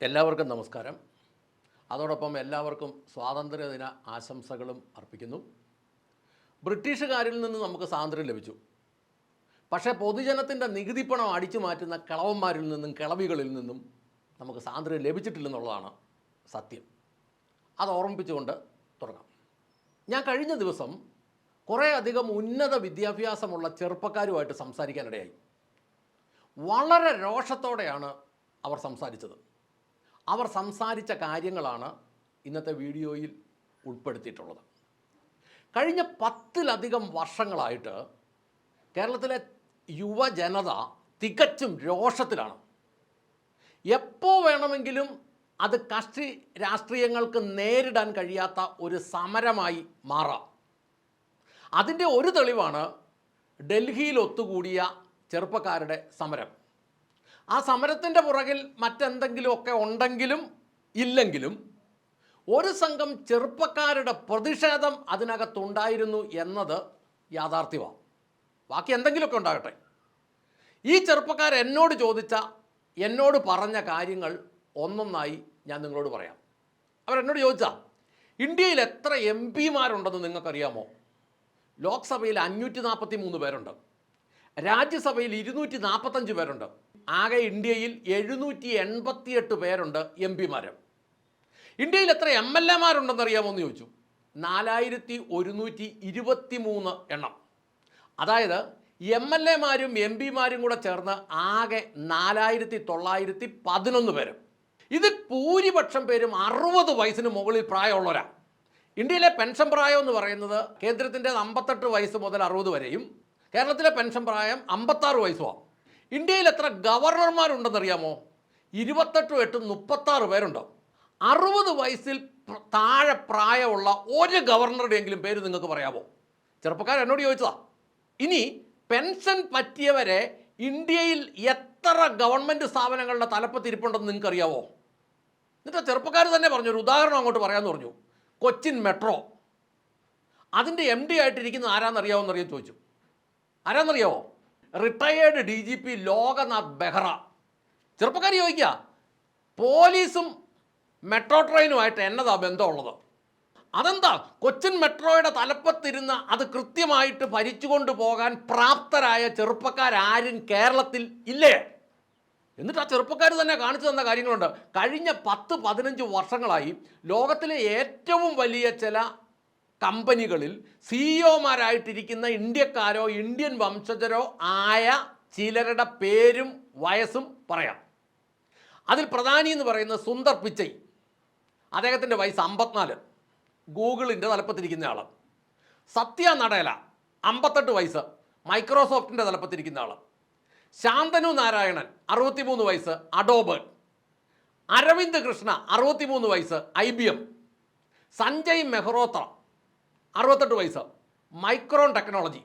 എല്ലാവർക്കും നമസ്കാരം. അതോടൊപ്പം എല്ലാവർക്കും സ്വാതന്ത്ര്യദിന ആശംസകളും അർപ്പിക്കുന്നു. ബ്രിട്ടീഷുകാരിൽ നിന്ന് നമുക്ക് സ്വാതന്ത്ര്യം ലഭിച്ചു. പക്ഷേ പൊതുജനത്തിൻ്റെ നികുതിപ്പണം അടിച്ചു മാറ്റുന്ന കിളവന്മാരിൽ നിന്നും കിളവികളിൽ നിന്നും നമുക്ക് സ്വാതന്ത്ര്യം ലഭിച്ചിട്ടില്ലെന്നുള്ളതാണ് സത്യം. അത് ഓർമ്മിപ്പിച്ചുകൊണ്ട് തുടങ്ങാം. ഞാൻ കഴിഞ്ഞ ദിവസം കുറേയധികം ഉന്നത വിദ്യാഭ്യാസമുള്ള ചെറുപ്പക്കാരുമായിട്ട് സംസാരിക്കാനിടയായി. വളരെ രോഷത്തോടെയാണ് അവർ സംസാരിച്ചത്. അവർ സംസാരിച്ച കാര്യങ്ങളാണ് ഇന്നത്തെ വീഡിയോയിൽ ഉൾപ്പെടുത്തിയിട്ടുള്ളത്. കഴിഞ്ഞ 10-ലധികം വർഷങ്ങളായിട്ട് കേരളത്തിലെ യുവജനത തികച്ചും രോഷത്തിലാണ്. എപ്പോൾ വേണമെങ്കിലും അത് കക്ഷി രാഷ്ട്രീയങ്ങൾക്ക് നേരിടാൻ കഴിയാത്ത ഒരു സമരമായി മാറാം. അതിൻ്റെ ഒരു തെളിവാണ് ഡൽഹിയിൽ ഒത്തുകൂടിയ ചെറുപ്പക്കാരുടെ സമരം. ആ സമരത്തിൻ്റെ പുറകിൽ മറ്റെന്തെങ്കിലുമൊക്കെ ഉണ്ടെങ്കിലും ഇല്ലെങ്കിലും ഒരു സംഘം ചെറുപ്പക്കാരുടെ പ്രതിഷേധം അതിനകത്തുണ്ടായിരുന്നു എന്നത് യാഥാർത്ഥ്യമാണ്. ബാക്കി എന്തെങ്കിലുമൊക്കെ ഉണ്ടാകട്ടെ. ഈ ചെറുപ്പക്കാർ എന്നോട് പറഞ്ഞ കാര്യങ്ങൾ ഒന്നൊന്നായി ഞാൻ നിങ്ങളോട് പറയാം. അവരെന്നോട് ചോദിച്ചാൽ ഇന്ത്യയിൽ എത്ര MP-മാരുണ്ടെന്ന് നിങ്ങൾക്കറിയാമോ? ലോക്സഭയിൽ 543 പേരുണ്ട്, രാജ്യസഭയിൽ 245 പേരുണ്ട്. ആകെ ഇന്ത്യയിൽ 788 പേരുണ്ട് MP-മാർ. ഇന്ത്യയിൽ എത്ര MLA-മാരുണ്ടെന്നറിയാമോ എന്ന് ചോദിച്ചു. 4123 എണ്ണം. അതായത് MLA-മാരും MP-മാരും കൂടെ ചേർന്ന് ആകെ 4911 പേര്. ഇത് ഭൂരിപക്ഷം പേരും 60 വയസ്സിന് മുകളിൽ പ്രായമുള്ളവരാണ്. ഇന്ത്യയിലെ പെൻഷൻ പ്രായം എന്ന് പറയുന്നത് കേന്ദ്രത്തിൻ്റെ 58 വയസ്സ് മുതൽ 60 വരെയും കേരളത്തിലെ പെൻഷൻ പ്രായം 56 വയസ്സുമാണ്. ഇന്ത്യയിൽ എത്ര ഗവർണർമാരുണ്ടെന്നറിയാമോ? 28-36 പേരുണ്ട്. 60 വയസ്സിൽ താഴെ പ്രായമുള്ള ഒരു ഗവർണറുടെയെങ്കിലും പേര് നിങ്ങൾക്ക് പറയാമോ? ചെറുപ്പക്കാർ എന്നോട് ചോദിച്ചതാ. ഇനി പെൻഷൻ പറ്റിയവരെ ഇന്ത്യയിൽ എത്ര ഗവൺമെൻറ് സ്ഥാപനങ്ങളുടെ തലപ്പത്തിരിപ്പുണ്ടെന്ന് നിങ്ങൾക്കറിയാവോ? എന്നിട്ട് ചെറുപ്പക്കാർ തന്നെ പറഞ്ഞു, ഒരു ഉദാഹരണം അങ്ങോട്ട് പറയാമെന്ന് പറഞ്ഞു. കൊച്ചിൻ മെട്രോ, അതിൻ്റെ MD ആയിട്ടിരിക്കുന്ന ആരാന്നറിയാമോന്നറിയാൻ ചോദിച്ചു. ആരാന്നറിയാമോ? Retired DGP Loknath Behera. ചെറുപ്പക്കാർ ചോദിക്കുക, പോലീസും മെട്രോ ട്രെയിനുമായിട്ട് എന്നതാ ബന്ധമുള്ളത്? അതെന്താ? കൊച്ചിൻ മെട്രോയുടെ തലപ്പത്തിരുന്ന അത് കൃത്യമായിട്ട് ഭരിച്ചുകൊണ്ട് പോകാൻ പ്രാപ്തരായ ചെറുപ്പക്കാരും കേരളത്തിൽ ഇല്ലേ? എന്നിട്ട് ആ ചെറുപ്പക്കാർ തന്നെ കാണിച്ചു തന്ന കാര്യങ്ങളുണ്ട്. കഴിഞ്ഞ 10-15 വർഷങ്ങളായി ലോകത്തിലെ ഏറ്റവും വലിയ ചില കമ്പനികളിൽ CEO-മാരായിട്ടിരിക്കുന്ന ഇന്ത്യക്കാരോ ഇന്ത്യൻ വംശജരോ ആയ ചിലരുടെ പേരും വയസ്സും പറയാം. അതിൽ പ്രധാനി എന്ന് പറയുന്നത് സുന്ദർ പിച്ചൈ. അദ്ദേഹത്തിൻ്റെ വയസ്സ് 54, ഗൂഗിളിൻ്റെ തലപ്പത്തിരിക്കുന്ന ആൾ. സത്യ നടേല 58 വയസ്സ്, മൈക്രോസോഫ്റ്റിൻ്റെ തലപ്പത്തിരിക്കുന്ന ആൾ. ശാന്തനു നാരായണൻ 63 വയസ്സ്, അഡോബ്. അരവിന്ദ് കൃഷ്ണ 63 വയസ്സ്, IBM. സഞ്ജയ് മെഹ്റോത്ര 68 വയസ്സ്, മൈക്രോൺ ടെക്നോളജി.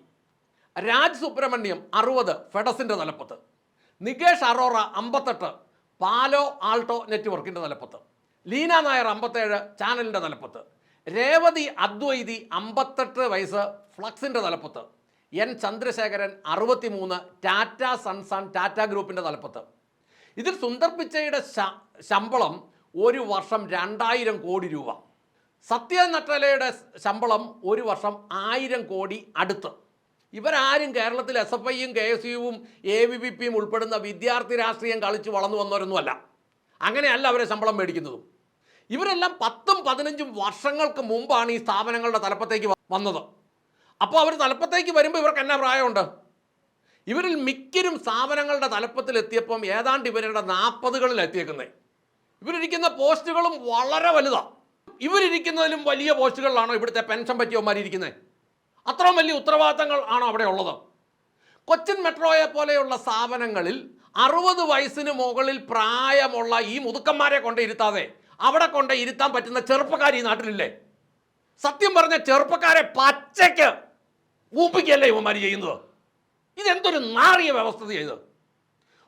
രാജ് സുബ്രഹ്മണ്യം 60, ഫെഡസിൻ്റെ തലപ്പത്ത്. നികേഷ് അറോറ 58, പാലോ ആൾട്ടോ നെറ്റ്വർക്കിൻ്റെ തലപ്പത്ത്. ലീന നായർ 57, ചാനലിൻ്റെ തലപ്പത്ത്. രേവതി അദ്വൈതി 58 വയസ്സ്, ഫ്ലക്സിൻ്റെ തലപ്പത്ത്. N Chandrasekharan 63, Tata sons and Tata ഗ്രൂപ്പിൻ്റെ തലപ്പത്ത്. ഇതിൽ സുന്ദർ പിച്ചയുടെ ശമ്പളം ഒരു വർഷം 2000 കോടി രൂപ. സത്യ നട്ടലയുടെ ശമ്പളം ഒരു വർഷം 1000 കോടി അടുത്ത്. ഇവരാരും കേരളത്തിൽ SFIയും KSUവും ABVPയും ഉൾപ്പെടുന്ന വിദ്യാർത്ഥി രാഷ്ട്രീയം കളിച്ച് വളർന്നു വന്നവരൊന്നുമല്ല. അങ്ങനെയല്ല അവരെ ശമ്പളം മേടിക്കുന്നതും. ഇവരെല്ലാം 10-15 വർഷങ്ങൾക്ക് മുമ്പാണ് ഈ സ്ഥാപനങ്ങളുടെ തലപ്പത്തേക്ക് വന്നത്. അപ്പോൾ അവർ തലപ്പത്തേക്ക് വരുമ്പോൾ ഇവർക്ക് എന്നാ പ്രായമുണ്ട്? ഇവരിൽ മിക്കരും സ്ഥാപനങ്ങളുടെ തലപ്പത്തിലെത്തിയപ്പം ഏതാണ്ട് ഇവരുടെ 40കളിൽ എത്തിയേക്കുന്നത്. ഇവരിരിക്കുന്ന പോസ്റ്റുകളും വളരെ വലുതാണ്. ഇവരിരിക്കുന്നതിലും വലിയ പോസ്റ്റുകളിലാണോ ഇവിടുത്തെ പെൻഷൻ പറ്റിയവന്മാരിയ്ക്കുന്നത്? അത്രയും വലിയ ഉത്തരവാദിത്തങ്ങൾ ആണോ അവിടെ ഉള്ളത്? കൊച്ചിൻ മെട്രോയെ പോലെയുള്ള സ്ഥാപനങ്ങളിൽ 60 വയസ്സിന് മുകളിൽ പ്രായമുള്ള ഈ മുതുക്കന്മാരെ കൊണ്ട് ഇരുത്താതെ അവിടെ കൊണ്ട് ഇരുത്താൻ പറ്റുന്ന ചെറുപ്പക്കാർ ഈ നാട്ടിലില്ലേ? സത്യം പറഞ്ഞ ചെറുപ്പക്കാരെ പച്ചയ്ക്ക് ഊപ്പിക്കല്ലേ ഇവന്മാർ ചെയ്യുന്നത്? ഇതെന്തൊരു നാറിയ വ്യവസ്ഥ ചെയ്ത്.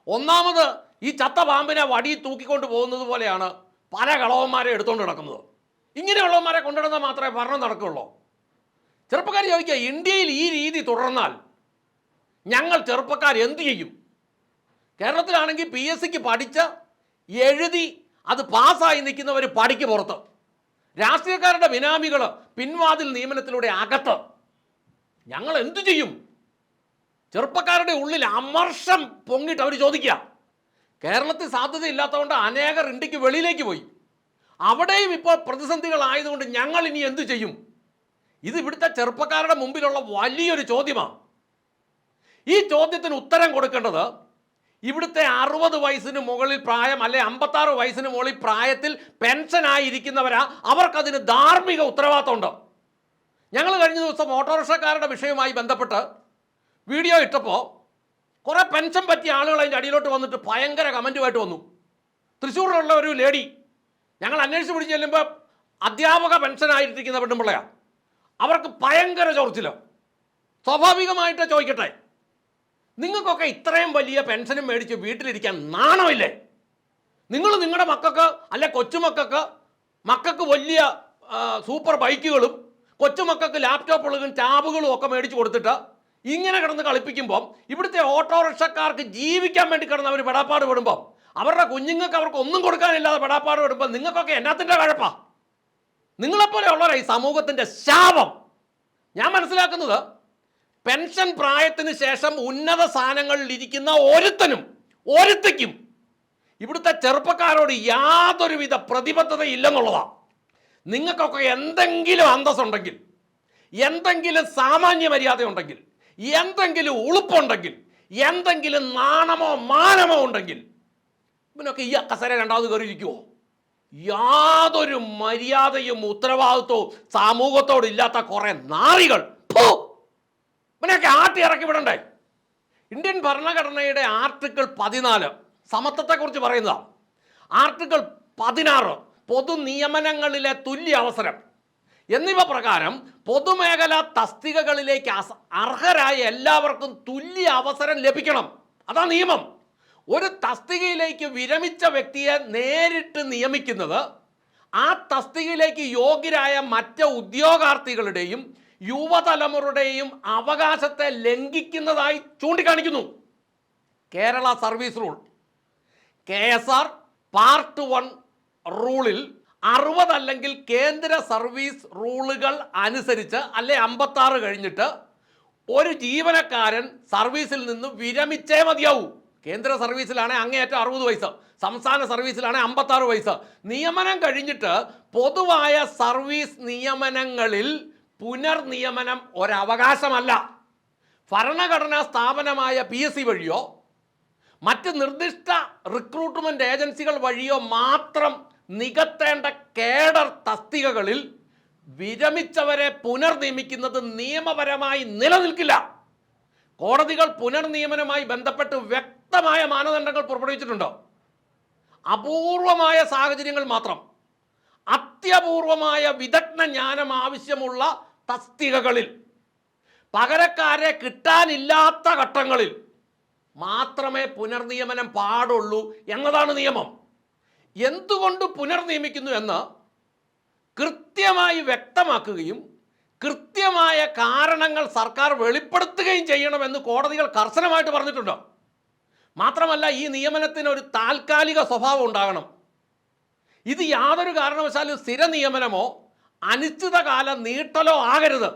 ഒന്നാമത് ഈ ചത്ത പാമ്പിനെ വടി തൂക്കിക്കൊണ്ട് പോകുന്നത് പോലെയാണ് പല കളവന്മാരെ എടുത്തുകൊണ്ട് നടക്കുന്നത്. ഇങ്ങനെയുള്ളവന്മാരെ കൊണ്ടുവന്നാൽ മാത്രമേ ഭരണം നടക്കുകയുള്ളൂ. ചെറുപ്പക്കാർ ചോദിക്കുക, ഇന്ത്യയിൽ ഈ രീതി തുടർന്നാൽ ഞങ്ങൾ ചെറുപ്പക്കാർ എന്തു ചെയ്യും? കേരളത്തിലാണെങ്കിൽ PSCക്ക് പഠിച്ച് എഴുതി അത് പാസ്സായി നിൽക്കുന്നവർ പടിക്ക് പുറത്ത്, രാഷ്ട്രീയക്കാരുടെ ബിനാമികൾ പിൻവാതിൽ നിയമനത്തിലൂടെ അകത്ത്. ഞങ്ങൾ എന്തു ചെയ്യും? ചെറുപ്പക്കാരുടെ ഉള്ളിൽ അമർഷം പൊങ്ങിയിട്ട് അവർ ചോദിക്കുക. കേരളത്തിൽ സാധ്യതയില്ലാത്തതുകൊണ്ട് അനേകർ ഇന്ത്യക്ക് വെളിയിലേക്ക് പോയി. അവിടെയും ഇപ്പോൾ പ്രതിസന്ധികളായതുകൊണ്ട് ഞങ്ങൾ ഇനി എന്തു ചെയ്യും? ഇത് ഇവിടുത്തെ ചെറുപ്പക്കാരുടെ മുമ്പിലുള്ള വലിയൊരു ചോദ്യമാണ്. ഈ ചോദ്യത്തിന് ഉത്തരം കൊടുക്കേണ്ടത് ഇവിടുത്തെ 60 വയസ്സിന് മുകളിൽ പ്രായം, അല്ലെ 56 വയസ്സിന് മുകളിൽ പ്രായത്തിൽ പെൻഷനായിരിക്കുന്നവരാ. അവർക്കതിന് ധാർമ്മിക ഉത്തരവാദിത്തമുണ്ട്. ഞങ്ങൾ കഴിഞ്ഞ ദിവസം ഓട്ടോറിക്ഷക്കാരുടെ വിഷയവുമായി ബന്ധപ്പെട്ട് വീഡിയോ ഇട്ടപ്പോൾ കുറേ പെൻഷൻ പറ്റിയ ആളുകൾ അതിൻ്റെ അടിയിലോട്ട് വന്നിട്ട് ഭയങ്കര കമൻറ്റുമായിട്ട് വന്നു. തൃശ്ശൂരിലുള്ള ഒരു ലേഡി, ഞങ്ങൾ അന്വേഷിച്ച് പിടിച്ച് ചെല്ലുമ്പോൾ അധ്യാപക പെൻഷനായിരിക്കുന്ന പെണ്ണുമ്പിള്ളയാണ്. അവർക്ക് ഭയങ്കര ചൊറിച്ചിലോ. സ്വാഭാവികമായിട്ട് ചോദിക്കട്ടെ, നിങ്ങൾക്കൊക്കെ ഇത്രയും വലിയ പെൻഷനും മേടിച്ച് വീട്ടിലിരിക്കാൻ നാണമില്ലേ? നിങ്ങൾ നിങ്ങളുടെ മക്കൾക്ക്, അല്ലെ കൊച്ചുമക്കൾക്ക്, മക്കൾക്ക് വലിയ സൂപ്പർ ബൈക്കുകളും കൊച്ചുമക്കൾക്ക് ലാപ്ടോപ്പുകളും ടാബുകളും ഒക്കെ മേടിച്ച് കൊടുത്തിട്ട് ഇങ്ങനെ കിടന്ന് കളിപ്പിക്കുമ്പം ഇവിടുത്തെ ഓട്ടോറിക്ഷക്കാർക്ക് ജീവിക്കാൻ വേണ്ടി കിടന്ന് അവർ പെടാപ്പാട് പെടുമ്പം, അവരുടെ കുഞ്ഞുങ്ങൾക്ക് അവർക്ക് ഒന്നും കൊടുക്കാനില്ലാതെ പെടാപ്പാട് പെടുമ്പോൾ നിങ്ങൾക്കൊക്കെ എന്നാത്തിൻ്റെ കഴപ്പാ? നിങ്ങളെപ്പോലെയുള്ളവരാ ഈ സമൂഹത്തിൻ്റെ ശാപം. ഞാൻ മനസ്സിലാക്കുന്നത്, പെൻഷൻ പ്രായത്തിന് ശേഷം ഉന്നത സ്ഥാനങ്ങളിൽ ഇരിക്കുന്ന ഒരുത്തയ്ക്കും ഇവിടുത്തെ ചെറുപ്പക്കാരോട് യാതൊരുവിധ പ്രതിബദ്ധതയില്ലെന്നുള്ളതാണ്. നിങ്ങൾക്കൊക്കെ എന്തെങ്കിലും അന്തസ്സുണ്ടെങ്കിൽ, എന്തെങ്കിലും സാമാന്യ മര്യാദ ഉണ്ടെങ്കിൽ, എന്തെങ്കിലും ഉളുപ്പുണ്ടെങ്കിൽ, എന്തെങ്കിലും നാണമോ മാനമോ ഉണ്ടെങ്കിൽ ഇവനൊക്കെ ഈ കസേര രണ്ടാമത് കയറിയിരിക്കുമോ? യാതൊരു മര്യാദയും ഉത്തരവാദിത്വവും സമൂഹത്തോടില്ലാത്ത കുറേ നാറികൾ. ഇവനെയൊക്കെ ആട്ടി ഇറക്കി വിടണ്ടേ? ഇന്ത്യൻ ഭരണഘടനയുടെ ആർട്ടിക്കിൾ 14 സമത്വത്തെക്കുറിച്ച് പറയുന്നതാണ്. ആർട്ടിക്കിൾ 16 പൊതു നിയമനങ്ങളിലെ തുല്യ അവസരം എന്നിവ പ്രകാരം പൊതുമേഖലാ തസ്തികകളിലേക്ക് അർഹരായ എല്ലാവർക്കും തുല്യ അവസരം ലഭിക്കണം. അതാ നിയമം. ഒരു തസ്തികയിലേക്ക് വിരമിച്ച വ്യക്തിയെ നേരിട്ട് നിയമിക്കുന്നത് ആ തസ്തികയിലേക്ക് യോഗ്യരായ മറ്റ് ഉദ്യോഗാർത്ഥികളുടെയും യുവതലമുറയുടെയും അവകാശത്തെ ലംഘിക്കുന്നതായി ചൂണ്ടിക്കാണിക്കുന്നു. Kerala service rule KSR part 1 റൂളിൽ 60 അല്ലെങ്കിൽ കേന്ദ്ര സർവീസ് റൂളുകൾ അനുസരിച്ച്, അല്ലെ 56 കഴിഞ്ഞിട്ട് ഒരു ജീവനക്കാരൻ സർവീസിൽ നിന്ന് വിരമിച്ചേ മതിയാവൂ. കേന്ദ്ര സർവീസിലാണ് അങ്ങേയറ്റം 60 വയസ്സ്, സംസ്ഥാന സർവീസിലാണ് 56 വയസ്സ്. നിയമനം കഴിഞ്ഞിട്ട് പൊതുവായ സർവീസ് നിയമനങ്ങളിൽ പുനർനിയമനം ഒരവകാശമല്ല. ഭരണഘടനാ സ്ഥാപനമായ PSC വഴിയോ മറ്റ് നിർദ്ദിഷ്ട റിക്രൂട്ട്മെൻറ്റ് ഏജൻസികൾ വഴിയോ മാത്രം നികത്തേണ്ട കേഡർ തസ്തികകളിൽ വിരമിച്ചവരെ പുനർനിയമിക്കുന്നത് നിയമപരമായി നിലനിൽക്കില്ല. കോടതികൾ പുനർനിയമനവുമായി ബന്ധപ്പെട്ട് വ്യക്തമായ മാനദണ്ഡങ്ങൾ പുറപ്പെടുവിച്ചിട്ടുണ്ട്. അപൂർവമായ സാഹചര്യങ്ങൾ മാത്രം, അത്യപൂർവമായ വിദഗ്ധ ജ്ഞാനം ആവശ്യമുള്ള തസ്തികകളിൽ, പകരക്കാരെ കിട്ടാനില്ലാത്ത ഘട്ടങ്ങളിൽ മാത്രമേ പുനർനിയമനം പാടുള്ളൂ എന്നതാണ് നിയമം. എന്തുകൊണ്ട് പുനർനിയമിക്കുന്നു എന്ന് കൃത്യമായി വ്യക്തമാക്കുകയും കൃത്യമായ കാരണങ്ങൾ സർക്കാർ വെളിപ്പെടുത്തുകയും ചെയ്യണമെന്ന് കോടതികൾ കർശനമായിട്ട് പറഞ്ഞിട്ടുണ്ട്. മാത്രമല്ല, ഈ നിയമനത്തിന് ഒരു താൽക്കാലിക സ്വഭാവം ഉണ്ടാകണം. ഇത് യാതൊരു കാരണവശാലും സ്ഥിര നിയമനമോ അനിശ്ചിതകാല നീട്ടലോ ആകരുത്.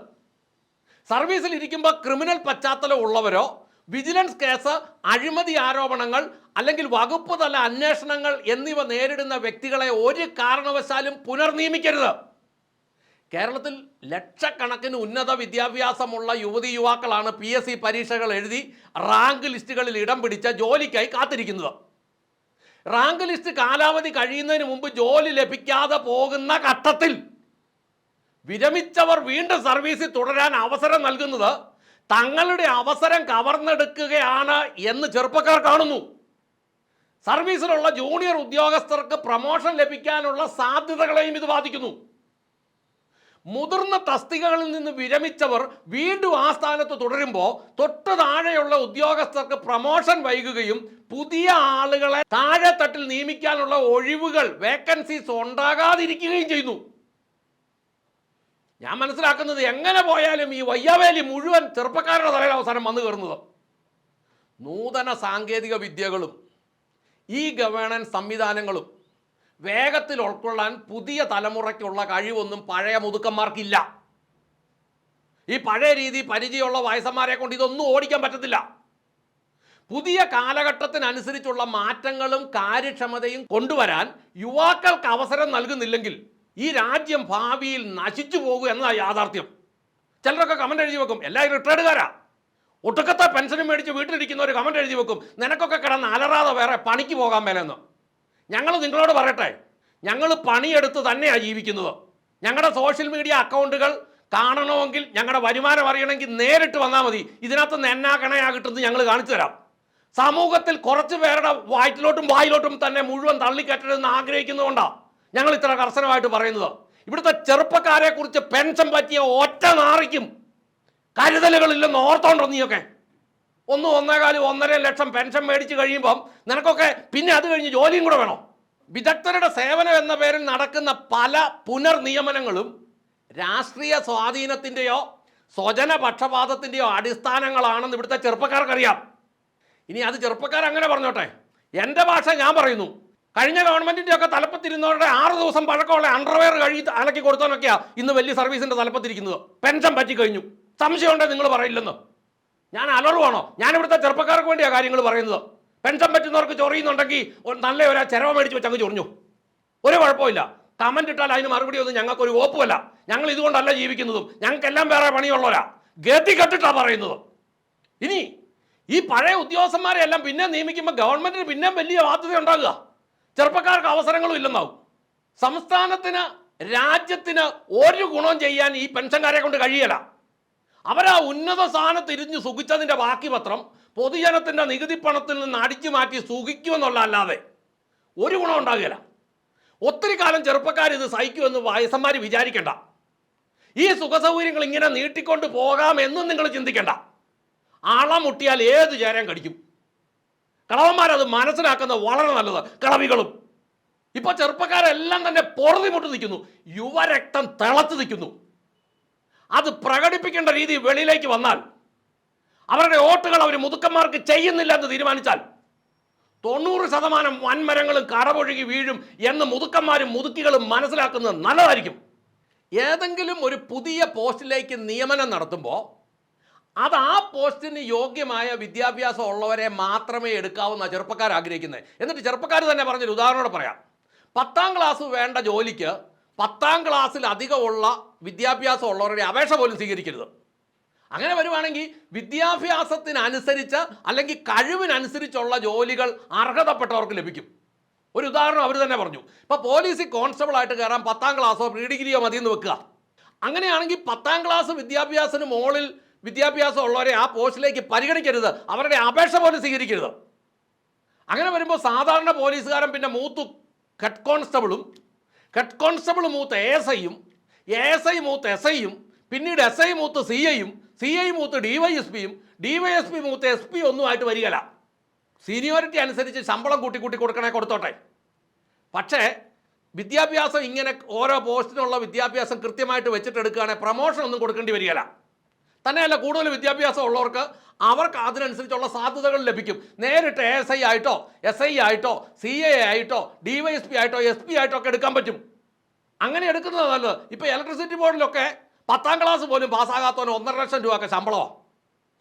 സർവീസിൽ ഇരിക്കുമ്പോൾ ക്രിമിനൽ പശ്ചാത്തലം ഉള്ളവരോ വിജിലൻസ് കേസ്, അഴിമതി ആരോപണങ്ങൾ അല്ലെങ്കിൽ വകുപ്പ് തല അന്വേഷണങ്ങൾ എന്നിവ നേരിടുന്ന വ്യക്തികളെ ഒരു കാരണവശാലും പുനർനിയമിക്കരുത്. കേരളത്തിൽ ലക്ഷക്കണക്കിന് ഉന്നത വിദ്യാഭ്യാസമുള്ള യുവതി യുവാക്കളാണ് PSC പരീക്ഷകൾ എഴുതി റാങ്ക് ലിസ്റ്റുകളിൽ ഇടം പിടിച്ച ജോലിക്കായി കാത്തിരിക്കുന്നത്. റാങ്ക് ലിസ്റ്റ് കാലാവധി കഴിയുന്നതിന് മുമ്പ് ജോലി ലഭിക്കാതെ പോകുന്ന ഘട്ടത്തിൽ വിരമിച്ചവർ വീണ്ടും സർവീസിൽ തുടരാൻ അവസരം നൽകുന്നത് തങ്ങളുടെ അവസരം കവർന്നെടുക്കുകയാണ് എന്ന് ചെറുപ്പക്കാർ കാണുന്നു. സർവീസിലുള്ള ജൂനിയർ ഉദ്യോഗസ്ഥർക്ക് പ്രമോഷൻ ലഭിക്കാനുള്ള സാധ്യതകളെയും ഇത് ബാധിക്കുന്നു. മുതിർന്ന തസ്തികകളിൽ നിന്ന് വിരമിച്ചവർ വീണ്ടും ആ സ്ഥാനത്ത് തുടരുമ്പോൾ തൊട്ട് താഴെയുള്ള ഉദ്യോഗസ്ഥർക്ക് പ്രമോഷൻ വൈകുകയും പുതിയ ആളുകളെ താഴെത്തട്ടിൽ നിയമിക്കാനുള്ള ഒഴിവുകൾ, വേക്കൻസീസ് ഉണ്ടാകാതിരിക്കുകയും ചെയ്യുന്നു. ഞാൻ മനസ്സിലാക്കുന്നത്, എങ്ങനെ പോയാലും ഈ വയ്യാവേലി മുഴുവൻ ചെറുപ്പക്കാരുടെ തലയിൽ അവസാനം വന്നു കയറുന്നത്. നൂതന സാങ്കേതിക വിദ്യകളും ഈ ഗവേണൻസ് സംവിധാനങ്ങളും വേഗത്തിൽ ഉൾക്കൊള്ളാൻ പുതിയ തലമുറയ്ക്കുള്ള കഴിവൊന്നും പഴയ മുതുക്കന്മാർക്കില്ല. ഈ പഴയ രീതി പരിചയമുള്ള വയസ്സന്മാരെ കൊണ്ട് ഇതൊന്നും ഓടിക്കാൻ പറ്റത്തില്ല. പുതിയ കാലഘട്ടത്തിനനുസരിച്ചുള്ള മാറ്റങ്ങളും കാര്യക്ഷമതയും കൊണ്ടുവരാൻ യുവാക്കൾക്ക് അവസരം നൽകുന്നില്ലെങ്കിൽ ഈ രാജ്യം ഭാവിയിൽ നശിച്ചു പോകും എന്നതാണ് യാഥാർത്ഥ്യം. ചിലരൊക്കെ കമൻ്റ് എഴുതി വെക്കും, എല്ലാവരും റിട്ടയർഡുകാരാ, ഒട്ടുക്കത്തെ പെൻഷനും മേടിച്ച് വീട്ടിലിരിക്കുന്നവർ കമൻ്റ് എഴുതി വെക്കും, നിനക്കൊക്കെ കിടന്ന് അലറാതെ വേറെ പണിക്ക് പോകാൻ മേലെന്ന്. ഞങ്ങൾ നിങ്ങളോട് പറയട്ടെ, ഞങ്ങൾ പണിയെടുത്ത് തന്നെയാണ് ജീവിക്കുന്നത്. ഞങ്ങളുടെ സോഷ്യൽ മീഡിയ അക്കൗണ്ടുകൾ കാണണമെങ്കിൽ, ഞങ്ങളുടെ വരുമാനം അറിയണമെങ്കിൽ നേരിട്ട് വന്നാൽ മതി. ഇതിനകത്ത് നിന്ന് കണയാ കിട്ടുന്നത് ഞങ്ങൾ കാണിച്ചു തരാം. സമൂഹത്തിൽ കുറച്ച് പേരുടെ വയറ്റിലോട്ടും വായിലോട്ടും തന്നെ മുഴുവൻ തള്ളിക്കറ്റരുതെന്ന് ആഗ്രഹിക്കുന്നതുകൊണ്ടാണ് ഞങ്ങൾ ഇത്ര കർശനമായിട്ട് പറയുന്നത്. ഇവിടുത്തെ ചെറുപ്പക്കാരെ കുറിച്ച് പെൻഷൻ പറ്റിയ ഒറ്റ നാറിക്കും കരുതലുകളില്ലെന്ന് ഓർത്തോണ്ടോ നീയൊക്കെ? 1.25-1.5 ലക്ഷം പെൻഷൻ മേടിച്ച് കഴിയുമ്പം നിനക്കൊക്കെ പിന്നെ അത് കഴിഞ്ഞ് ജോലിയും കൂടെ വേണോ? വിദഗ്ധരുടെ സേവനം എന്ന പേരിൽ നടക്കുന്ന പല പുനർനിയമനങ്ങളും രാഷ്ട്രീയ സ്വാധീനത്തിൻ്റെയോ സ്വജനപക്ഷപാതത്തിൻ്റെയോ അടിസ്ഥാനങ്ങളാണെന്ന് ഇവിടുത്തെ ചെറുപ്പക്കാർക്കറിയാം. ഇനി അത് ചെറുപ്പക്കാർ അങ്ങനെ പറഞ്ഞോട്ടെ, എൻ്റെ ഭാഷ ഞാൻ പറയുന്നു. കഴിഞ്ഞ ഗവൺമെൻറ്റിൻ്റെ ഒക്കെ തലപ്പത്തിരുന്നവരുടെ 6 ദിവസം പഴക്കമുള്ള അണ്ടർവെയർ അലക്കി കൊടുത്തവനൊക്കെയാണ് ഇന്ന് വലിയ സർവീസിൻ്റെ തലപ്പത്തിരിക്കുന്നത്. പെൻഷൻ പറ്റി കഴിഞ്ഞു, സംശയമുണ്ടെങ്കിൽ നിങ്ങൾ പറയില്ലെന്ന്. ഞാൻ അലറുവാണോ? ഞാനിവിടുത്തെ ചെറുപ്പക്കാർക്ക് വേണ്ടിയാണ് കാര്യങ്ങൾ പറയുന്നത്. പെൻഷൻ പറ്റുന്നവർക്ക് ചൊറിയുന്നുണ്ടെങ്കിൽ നല്ല ഒരു ചിരവ മേടിച്ച് വെച്ച് അങ്ങ് ചൊറിഞ്ഞു, ഒരു കുഴപ്പമില്ല. കമൻ്റ് ഇട്ടാൽ അതിന് മറുപടി ഒന്നും ഞങ്ങൾക്കൊരു കോപ്പുമല്ല. ഞങ്ങൾ ഇതുകൊണ്ടല്ല ജീവിക്കുന്നതും, ഞങ്ങൾക്കെല്ലാം വേറെ പണിയുള്ളവരാ, ഗതി കെട്ടിട്ടാണ് പറയുന്നത്. ഇനി ഈ പഴയ ഉദ്യോഗസ്ഥന്മാരെ എല്ലാം പിന്നെ നിയമിക്കുമ്പോൾ ഗവൺമെൻറ്റിന് പിന്നെ വലിയ ബാധ്യത ഉണ്ടാകുക, ചെറുപ്പക്കാർക്ക് അവസരങ്ങളും ഇല്ലെന്നാവും. സംസ്ഥാനത്തിന് രാജ്യത്തിന് ഒരു ഗുണം ചെയ്യാൻ ഈ പെൻഷൻകാരെ കൊണ്ട് കഴിയല. അവരാ ഉന്നത സ്ഥാനത്ത് ഇരിഞ്ഞ് സുഖിച്ചതിൻ്റെ ബാക്കി പത്രം പൊതുജനത്തിൻ്റെ നികുതി പണത്തിൽ നിന്ന് അടിച്ചു മാറ്റി സുഖിക്കുമെന്നുള്ള അല്ലാതെ ഒരു ഗുണം ഉണ്ടാകുകയില്ല. ഒത്തിരി കാലം ചെറുപ്പക്കാർ ഇത് സഹിക്കുമെന്ന് വയസ്സന്മാർ വിചാരിക്കേണ്ട. ഈ സുഖസൗകര്യങ്ങൾ ഇങ്ങനെ നീട്ടിക്കൊണ്ട് പോകാമെന്നും നിങ്ങൾ ചിന്തിക്കേണ്ട. ആളം മുട്ടിയാൽ ഏത് ചേരാൻ കടിക്കും. കളവന്മാരത് മനസ്സിലാക്കുന്നത് വളരെ നല്ലത്. കളവികളും ഇപ്പോൾ ചെറുപ്പക്കാരെല്ലാം തന്നെ പൊറുതിമുട്ട് നിൽക്കുന്നു, യുവരക്തം തിളച്ചു നിൽക്കുന്നു. അത് പ്രകടിപ്പിക്കേണ്ട രീതി വെളിയിലേക്ക് വന്നാൽ, അവരുടെ വോട്ടുകൾ അവർ മുതുക്കന്മാർക്ക് ചെയ്യുന്നില്ല എന്ന് തീരുമാനിച്ചാൽ 90% വൻമരങ്ങളും കടപൊഴുകി വീഴും എന്ന് മുതുക്കന്മാരും മുതുക്കികളും മനസ്സിലാക്കുന്നത് നല്ലതായിരിക്കും. ഏതെങ്കിലും ഒരു പുതിയ പോസ്റ്റിലേക്ക് നിയമനം നടത്തുമ്പോൾ അത് ആ പോസ്റ്റിന് യോഗ്യമായ വിദ്യാഭ്യാസം ഉള്ളവരെ മാത്രമേ എടുക്കാവുന്ന ചെറുപ്പക്കാർ ആഗ്രഹിക്കുന്നത്. എന്നിട്ട് ചെറുപ്പക്കാർ തന്നെ പറഞ്ഞൊരു ഉദാഹരണം പറയാം. 10ാം ക്ലാസ് വേണ്ട ജോലിക്ക് 10ാം ക്ലാസ്സിൽ അധികമുള്ള വിദ്യാഭ്യാസം ഉള്ളവരുടെ അപേക്ഷ പോലും സ്വീകരിക്കരുത്. അങ്ങനെ വരുവാണെങ്കിൽ വിദ്യാഭ്യാസത്തിനനുസരിച്ച് അല്ലെങ്കിൽ കഴിവിനനുസരിച്ചുള്ള ജോലികൾ അർഹതപ്പെട്ടവർക്ക് ലഭിക്കും. ഒരു ഉദാഹരണം അവർ തന്നെ പറഞ്ഞു. ഇപ്പോൾ പോലീസിൽ കോൺസ്റ്റബിളായിട്ട് കയറാൻ 10ാം ക്ലാസ്സോ പ്രീ ഡിഗ്രിയോ മതിയെന്ന് വെക്കുക. അങ്ങനെയാണെങ്കിൽ 10ാം ക്ലാസ് വിദ്യാഭ്യാസത്തിന് മുകളിൽ വിദ്യാഭ്യാസം ഉള്ളവരെ ആ പോസ്റ്റിലേക്ക് പരിഗണിക്കരുത്, അവരുടെ അപേക്ഷ പോലും സ്വീകരിക്കരുത്. അങ്ങനെ വരുമ്പോൾ സാധാരണ പോലീസുകാരൻ പിന്നെ മൂത്ത് ഹെഡ് കോൺസ്റ്റബിളും, ഹെഡ് കോൺസ്റ്റബിൾ മൂത്ത് ASIയും, ASI മൂത്ത് SIയും, പിന്നീട് SI മൂത്ത് CIയും, CI മൂത്ത് DYSPയും, DYSP മൂത്ത് SP ഒന്നുമായിട്ട് വരികയില്ല. സീനിയോറിറ്റി അനുസരിച്ച് ശമ്പളം കൂട്ടി കൊടുക്കണേ കൊടുത്തോട്ടെ. പക്ഷേ വിദ്യാഭ്യാസം ഇങ്ങനെ ഓരോ പോസ്റ്റിനുള്ള വിദ്യാഭ്യാസം കൃത്യമായിട്ട് വെച്ചിട്ടെടുക്കുകയാണെങ്കിൽ പ്രമോഷൻ ഒന്നും കൊടുക്കേണ്ടി വരികയില്ല. തന്നെയല്ല, കൂടുതൽ വിദ്യാഭ്യാസം ഉള്ളവർക്ക് അവർക്ക് അതിനനുസരിച്ചുള്ള സാധ്യതകൾ ലഭിക്കും. നേരിട്ട് ASI ആയിട്ടോ SI ആയിട്ടോ CA ആയിട്ടോ DYSP ആയിട്ടോ SP ആയിട്ടോ ഒക്കെ എടുക്കാൻ പറ്റും. അങ്ങനെ എടുക്കുന്നത് നല്ലത്. ഇപ്പോൾ ഇലക്ട്രിസിറ്റി ബോർഡിലൊക്കെ 10ാം ക്ലാസ് പോലും പാസ്സാകാത്തവന് 1.5 ലക്ഷം രൂപയൊക്കെ ശമ്പളമോ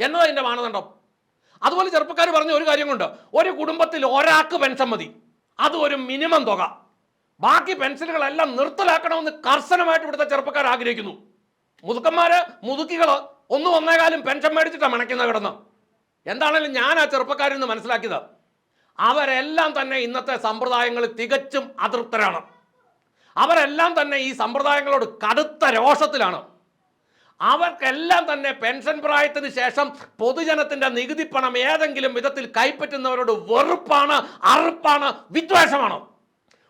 എന്നതാണ് അതിൻ്റെ മാനദണ്ഡം. അതുപോലെ ചെറുപ്പക്കാർ പറഞ്ഞ ഒരു കാര്യം കൊണ്ട്, ഒരു കുടുംബത്തിൽ ഒരാൾക്ക് പെൻഷൻ മതി, അത് ഒരു മിനിമം തുക. ബാക്കി പെൻഷനുകളെല്ലാം നിർത്തലാക്കണമെന്ന് കർശനമായിട്ട് ഇവിടുത്തെ ചെറുപ്പക്കാർ ആഗ്രഹിക്കുന്നു. മുതുക്കന്മാർ മുതുക്കികൾ 1.25 പെൻഷൻ മേടിച്ചിട്ടാണ് മണയ്ക്കുന്നത് കിടന്ന്. എന്താണെങ്കിലും ഞാൻ ആ ചെറുപ്പക്കാരിൽ നിന്ന് മനസ്സിലാക്കിയത്, അവരെല്ലാം തന്നെ ഇന്നത്തെ സമ്പ്രദായങ്ങളിൽ തികച്ചും അതൃപ്തരാണ്. അവരെല്ലാം തന്നെ ഈ സമ്പ്രദായങ്ങളോട് കടുത്ത രോഷത്തിലാണ്. അവർക്കെല്ലാം തന്നെ പെൻഷൻ പ്രായത്തിന് ശേഷം പൊതുജനത്തിൻ്റെ നികുതി പണം ഏതെങ്കിലും വിധത്തിൽ കൈപ്പറ്റുന്നവരോട് വെറുപ്പാണ്, അറുപ്പാണ്, വിദ്വേഷമാണ്.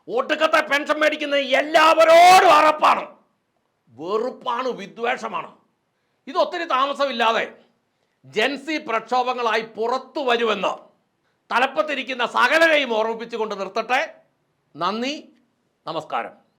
ഒട്ടുക്കത്തെ പെൻഷൻ മേടിക്കുന്ന എല്ലാവരോടും അറപ്പാണ്, വെറുപ്പാണ്, വിദ്വേഷമാണ്. ഇതൊത്തിരി താമസമില്ലാതെ ജൻസി പ്രക്ഷോഭങ്ങളായി പുറത്തു വരുമെന്ന് തലപ്പത്തിരിക്കുന്ന സകലരെയും ഓർമ്മിപ്പിച്ചുകൊണ്ട് നിർത്തട്ടെ. നന്ദി, നമസ്കാരം.